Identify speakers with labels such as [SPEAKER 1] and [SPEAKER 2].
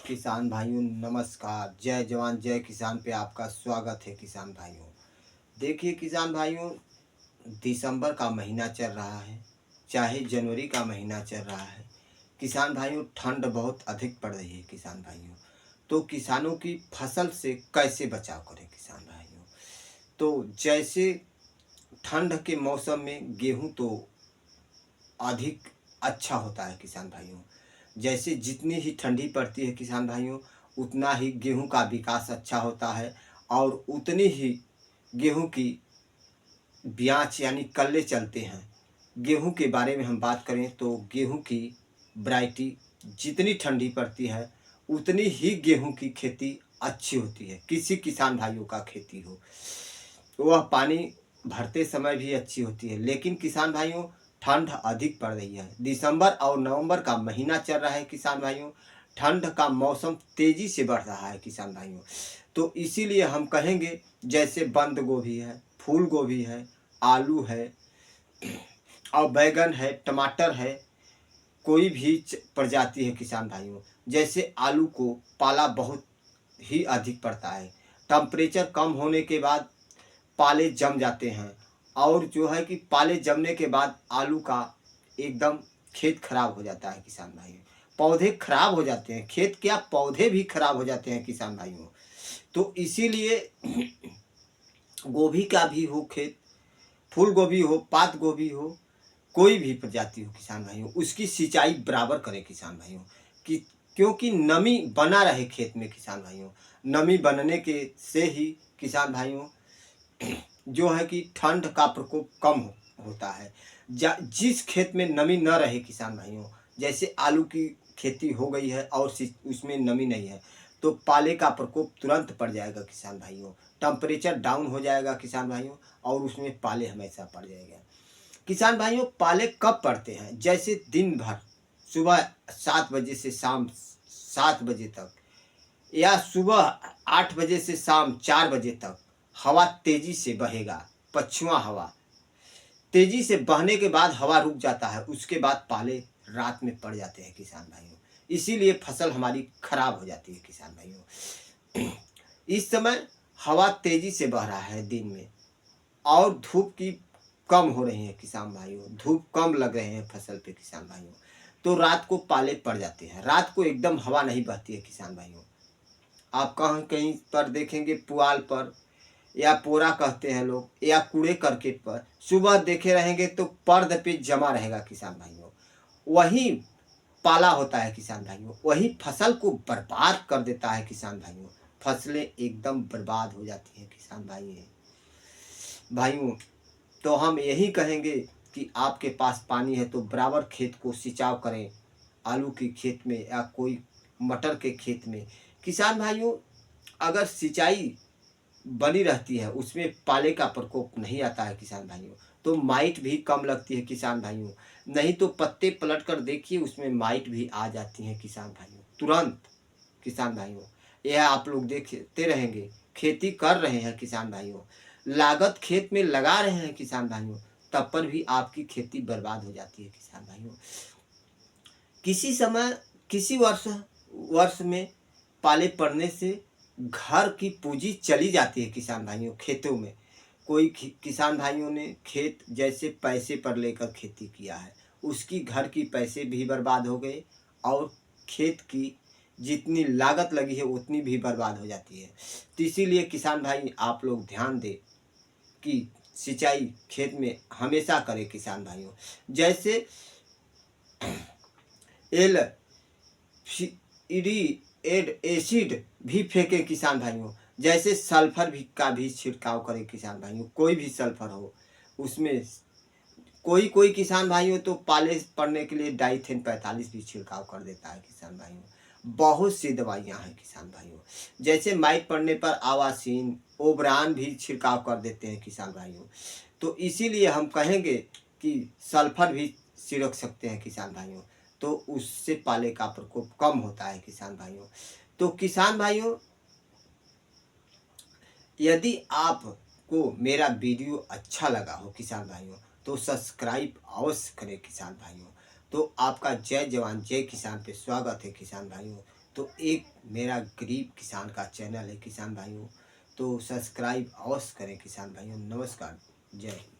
[SPEAKER 1] किसान भाइयों नमस्कार। जय जवान जय किसान पे आपका स्वागत है किसान भाइयों। देखिए किसान भाइयों, दिसंबर का महीना चल रहा है, चाहे जनवरी का महीना चल रहा है। किसान भाइयों, ठंड बहुत अधिक पड़ रही है किसान भाइयों। तो किसानों की फसल से कैसे बचाव करें किसान भाइयों? तो जैसे ठंड के मौसम में गेहूं तो अधिक अच्छा होता है किसान भाइयों। जैसे जितनी ही ठंडी पड़ती है किसान भाइयों, उतना ही गेहूं का विकास अच्छा होता है और उतनी ही गेहूं की ब्याच यानी कल्ले चलते हैं। गेहूं के बारे में हम बात करें तो गेहूं की वैरायटी जितनी ठंडी पड़ती है उतनी ही गेहूं की खेती अच्छी होती है। किसी किसान भाइयों का खेती हो वह पानी भरते समय भी अच्छी होती है। लेकिन किसान भाइयों, ठंड अधिक पड़ रही है। दिसंबर और नवंबर का महीना चल रहा है किसान भाइयों। ठंड का मौसम तेजी से बढ़ रहा है किसान भाइयों। तो इसीलिए हम कहेंगे, जैसे बंद गोभी है, फूल गोभी है, आलू है और बैगन है, टमाटर है, कोई भी प्रजाति है किसान भाइयों। जैसे आलू को पाला बहुत ही अधिक पड़ता है। टेम्परेचर कम होने के बाद पाले जम जाते हैं और जो है कि पाले जमने के बाद आलू का एकदम खेत खराब हो जाता है किसान भाइयों। पौधे खराब हो जाते हैं, खेत क्या पौधे भी खराब हो जाते हैं किसान भाइयों। तो इसीलिए गोभी का भी हो खेत, फूल गोभी हो, पात गोभी हो, कोई भी प्रजाति हो किसान भाइयों, उसकी सिंचाई बराबर करें किसान भाइयों। कि क्योंकि नमी बना रहे खेत में किसान भाइयों। नमी बनने के से ही किसान भाइयों जो है कि ठंड का प्रकोप कम होता है। जिस खेत में नमी न रहे किसान भाइयों, जैसे आलू की खेती हो गई है और उसमें नमी नहीं है, तो पाले का प्रकोप तुरंत पड़ जाएगा किसान भाइयों। टेम्परेचर डाउन हो जाएगा किसान भाइयों और उसमें पाले हमेशा पड़ जाएगा किसान भाइयों। पाले कब पड़ते हैं? जैसे दिन भर सुबह 7 बजे से शाम 7 बजे तक, या सुबह 8 बजे से शाम 4 बजे तक हवा तेजी से बहेगा। पछुआ हवा तेजी से बहने के बाद हवा रुक जाता है, उसके बाद पाले रात में पड़ जाते हैं किसान भाइयों। इसीलिए फसल हमारी खराब हो जाती है किसान भाइयों। इस समय हवा तेजी से बह रहा है दिन में और धूप की कम हो रही है किसान भाइयों। धूप कम लग रहे हैं फसल पे किसान भाइयों। तो रात को पाले पड़ जाते हैं। रात को एकदम हवा नहीं बहती है किसान भाइयों। आप कहीं कहीं पर देखेंगे पुआल पर, या पोरा कहते हैं लोग, या कूड़े करकट पर सुबह देखे रहेंगे तो पर्द पे जमा रहेगा किसान भाइयों। वही पाला होता है किसान भाइयों, वही फसल को बर्बाद कर देता है किसान भाइयों। फसलें एकदम बर्बाद हो जाती हैं किसान भाइयों। तो हम यही कहेंगे कि आपके पास पानी है तो बराबर खेत को सिंचाव करें। आलू के खेत में या कोई मटर के खेत में किसान भाइयों, अगर सिंचाई बनी रहती है उसमें पाले का प्रकोप नहीं आता है किसान भाइयों, तो माइट भी कम लगती है किसान भाइयों। नहीं तो पत्ते पलट कर देखिए, उसमें माइट भी आ जाती है किसान भाइयों तुरंत। किसान भाइयों, यह आप लोग देखते रहेंगे। खेती कर रहे हैं किसान भाइयों, लागत खेत में लगा रहे हैं किसान भाइयों, तब पर भी आपकी खेती बर्बाद हो जाती है किसान भाइयों। किसी समय किसी वर्ष में पाले पड़ने से घर की पूंजी चली जाती है किसान भाइयों। खेतों में कोई किसान भाइयों ने खेत जैसे पैसे पर लेकर खेती किया है, उसकी घर की पैसे भी बर्बाद हो गए और खेत की जितनी लागत लगी है उतनी भी बर्बाद हो जाती है। तो इसीलिए किसान भाई आप लोग ध्यान दें कि सिंचाई खेत में हमेशा करें किसान भाइयों। जैसे एल एड एसिड भी फेंके किसान भाइयों। जैसे सल्फर भी का भी छिड़काव करें किसान भाइयों। कोई भी सल्फर हो उसमें, कोई कोई किसान भाइयों तो पाले पड़ने के लिए डाइथेन 45 भी छिड़काव कर देता है किसान भाइयों। बहुत सी दवाइयां हैं किसान भाइयों। जैसे माइट पड़ने पर आवासीन ओबरान भी छिड़काव कर देते हैं किसान भाइयों। तो इसीलिए हम कहेंगे कि सल्फर भी छिड़क सकते हैं किसान भाइयों, तो उससे पाले का प्रकोप कम होता है किसान भाइयों। तो किसान भाइयों, यदि आपको मेरा वीडियो अच्छा लगा हो किसान भाइयों, तो सब्सक्राइब अवश्य करें किसान भाइयों। तो आपका जय जवान जय किसान पे स्वागत है किसान भाइयों। तो एक मेरा गरीब किसान का चैनल है किसान भाइयों, तो सब्सक्राइब अवश्य करें किसान भाइयों। नमस्कार, जय हिंद।